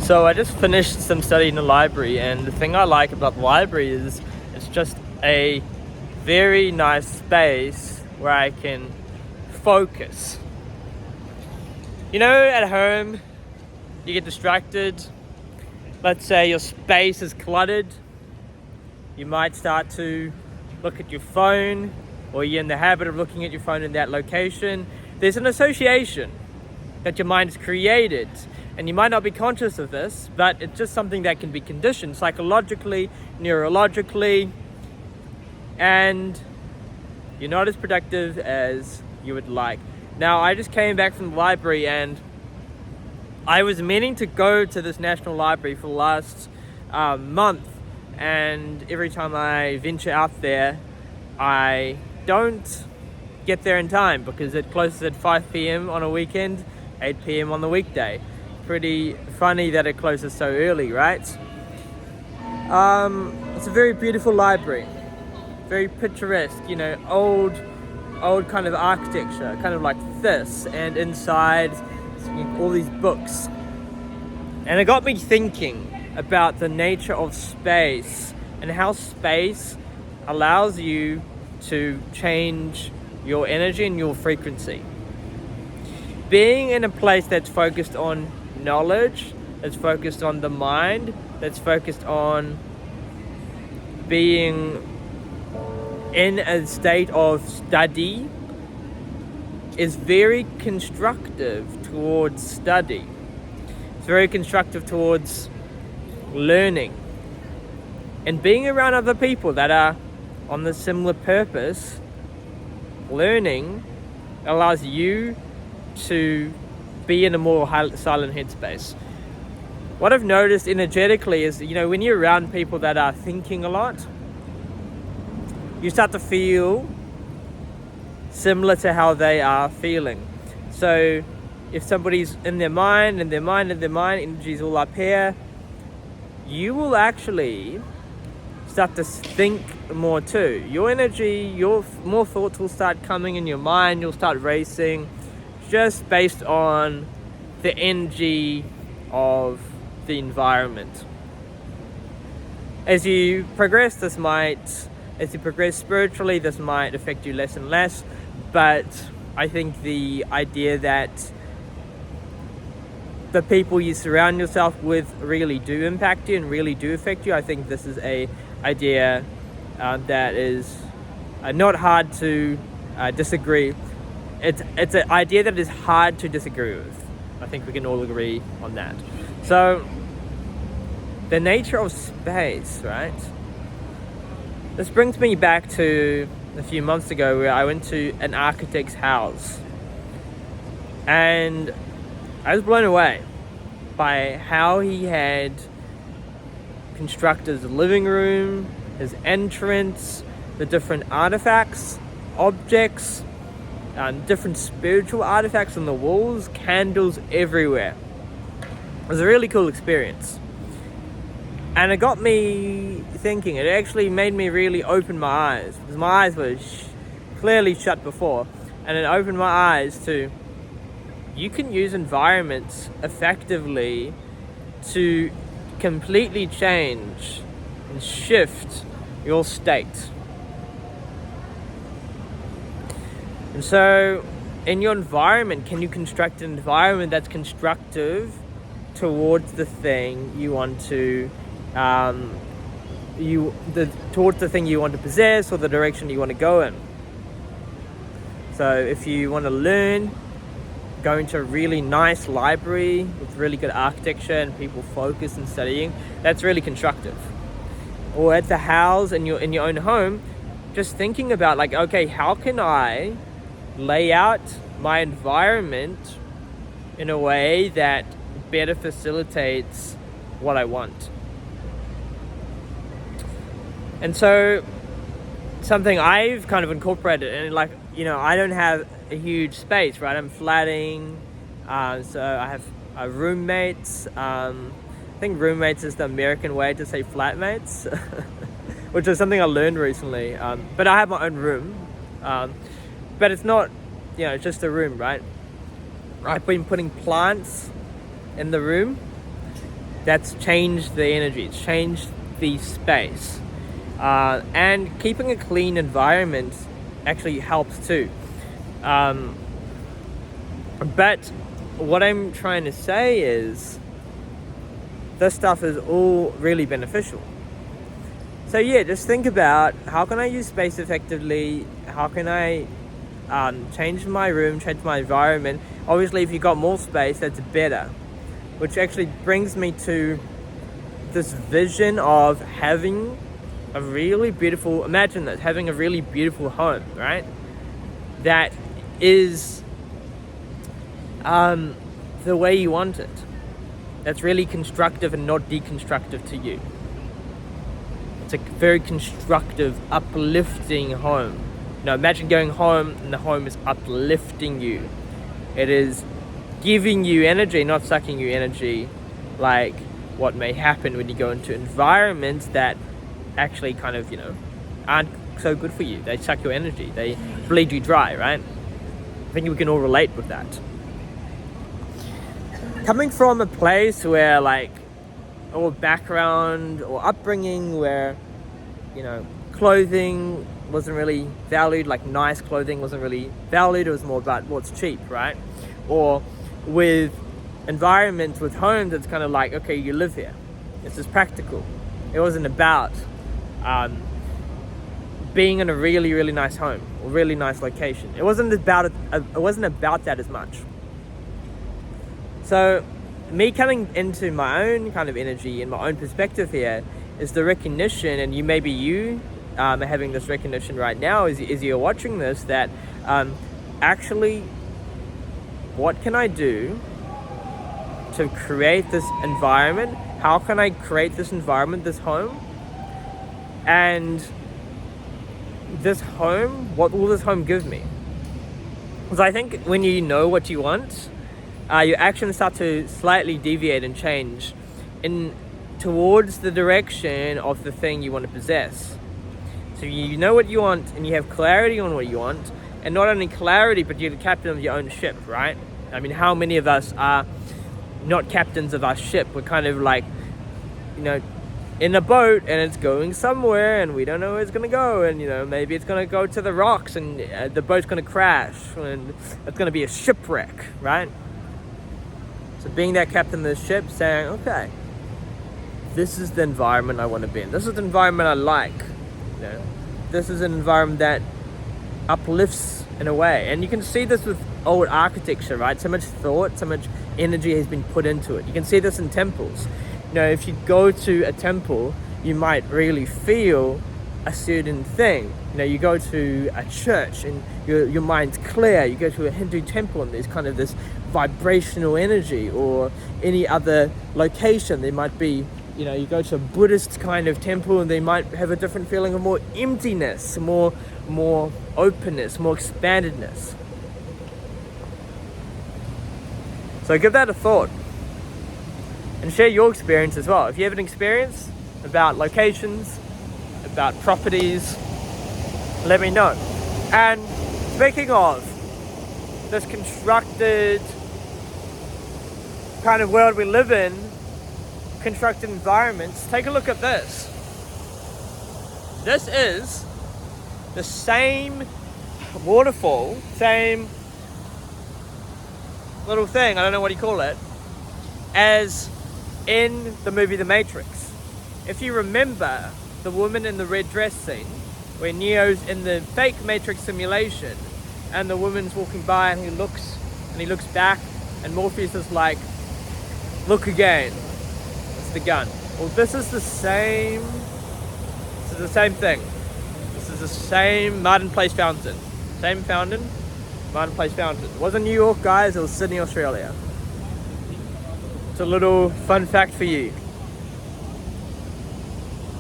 So I just finished some study in the library, and the thing I like about the library is it's just a very nice space where I can focus. You know, at home, you get distracted. Let's say your space is cluttered. You might start to look at your phone, or you're in the habit of looking at your phone in that location. There's an association that your mind has created, and you might not be conscious of this, but it's just something that can be conditioned psychologically, neurologically, and you're not as productive as you would like. Now, I just came back from the library, and I was meaning to go to this National Library for the last month, and every time I venture out there, I don't get there in time because it closes at 5 p.m. on a weekend, 8 p.m. on the weekday. Pretty funny that it closes so early, right? It's a very beautiful library, very picturesque, you know, old kind of architecture, kind of like this, and inside all these books. And it got me thinking about the nature of space and how space allows you to change your energy and your frequency. Being in a place that's focused on knowledge, that's focused on the mind, that's focused on being in a state of study is very constructive towards study. It's very constructive towards learning. And being around other people that are on the similar purpose, learning allows you to be in a more silent headspace. What I've noticed energetically is, you know, when you're around people that are thinking a lot, you start to feel similar to how they are feeling. So if somebody's in their mind, energy's all up here, you will actually start to think more too. Your energy, your more thoughts will start coming in your mind, you'll start racing just based on the energy of the environment. As you progress spiritually, this might affect you less and less, but I think the idea that the people you surround yourself with really do impact you and really do affect you, I think this is a idea that is not hard to disagree. It's an idea that is hard to disagree with. I think we can all agree on that. So, the nature of space, right? This brings me back to a few months ago where I went to an architect's house. And I was blown away by how he had constructed his living room, his entrance, the different artifacts, objects, different spiritual artifacts on the walls, candles everywhere. It was a really cool experience. And it got me thinking. It actually made me really open my eyes, because my eyes were clearly shut before. And it opened my eyes to, you can use environments effectively to completely change and shift your state. And so, in your environment, can you construct an environment that's constructive towards the thing you want to towards the thing you want to possess, or the direction you want to go in? So if you want to learn, go into a really nice library with really good architecture and people focused and studying, that's really constructive. Or at the house in your own home, just thinking about like, okay, how can I lay out my environment in a way that better facilitates what I want? And so something I've kind of incorporated, and like, you know, I don't have a huge space, right? I'm flatting, so I have roommates. I think roommates is the American way to say flatmates, which is something I learned recently. But I have my own room, but it's not, you know, it's just a room, right? I've been putting plants in the room, that's changed the energy, it's changed the space. And keeping a clean environment actually helps too. But what I'm trying to say is this stuff is all really beneficial. So yeah, just think about, how can I use space effectively? How can I change my room, change my environment? Obviously, if you've got more space, that's better. Which actually brings me to this vision of having a really beautiful, imagine this, having a really beautiful home, right? That is the way you want it. That's really constructive and not deconstructive to you. It's a very constructive, uplifting home. Now imagine going home and the home is uplifting you. It is giving you energy, not sucking you energy, like what may happen when you go into environments that actually kind of, aren't so good for you. They suck your energy. They bleed you dry, right? I think we can all relate with that. Coming from a place where or background or upbringing where, clothing wasn't really valued, like nice clothing wasn't really valued, it was more about what's cheap, right? Or with environments, with homes, it's kind of like, okay, you live here. It's just practical. It wasn't about being in a really, really nice home or really nice location. It wasn't about that as much. So me coming into my own kind of energy and my own perspective here is the recognition, and you are having this recognition right now as you're watching this, that actually, what can I do to create this environment? How can I create this environment, this home? And this home, what will this home give me? Because I think when you know what you want, your actions start to slightly deviate and change towards the direction of the thing you want to possess. So you know what you want and you have clarity on what you want, and not only clarity, but you're the captain of your own ship, right? I mean, how many of us are not captains of our ship? We're kind of like, in a boat and it's going somewhere and we don't know where it's going to go, and maybe it's going to go to the rocks and the boat's going to crash and it's going to be a shipwreck, right? So being that captain of the ship, saying, okay, this is the environment I want to be in. This is the environment I like. This is an environment that uplifts in a way. And you can see this with old architecture, right? So much thought, so much energy has been put into it. You can see this in temples. If you go to a temple, you might really feel a certain thing. You go to a church and your mind's clear. You go to a Hindu temple and there's kind of this vibrational energy, or any other location. There might be, you go to a Buddhist kind of temple and they might have a different feeling of more emptiness, more openness, more expandedness. So give that a thought and share your experience as well. If you have an experience about locations, about properties, let me know. And speaking of this constructed kind of world we live in, constructed environments, take a look at this. This is the same waterfall, same little thing, I don't know what you call it, as in the movie The Matrix. If you remember the woman in the red dress scene, where Neo's in the fake Matrix simulation and the woman's walking by and he looks back and Morpheus is like, look again. It's the gun. Well, this is the same thing. This is the same Martin Place fountain. Same fountain, Martin Place fountain. It wasn't New York, guys, it was Sydney, Australia. It's a little fun fact for you.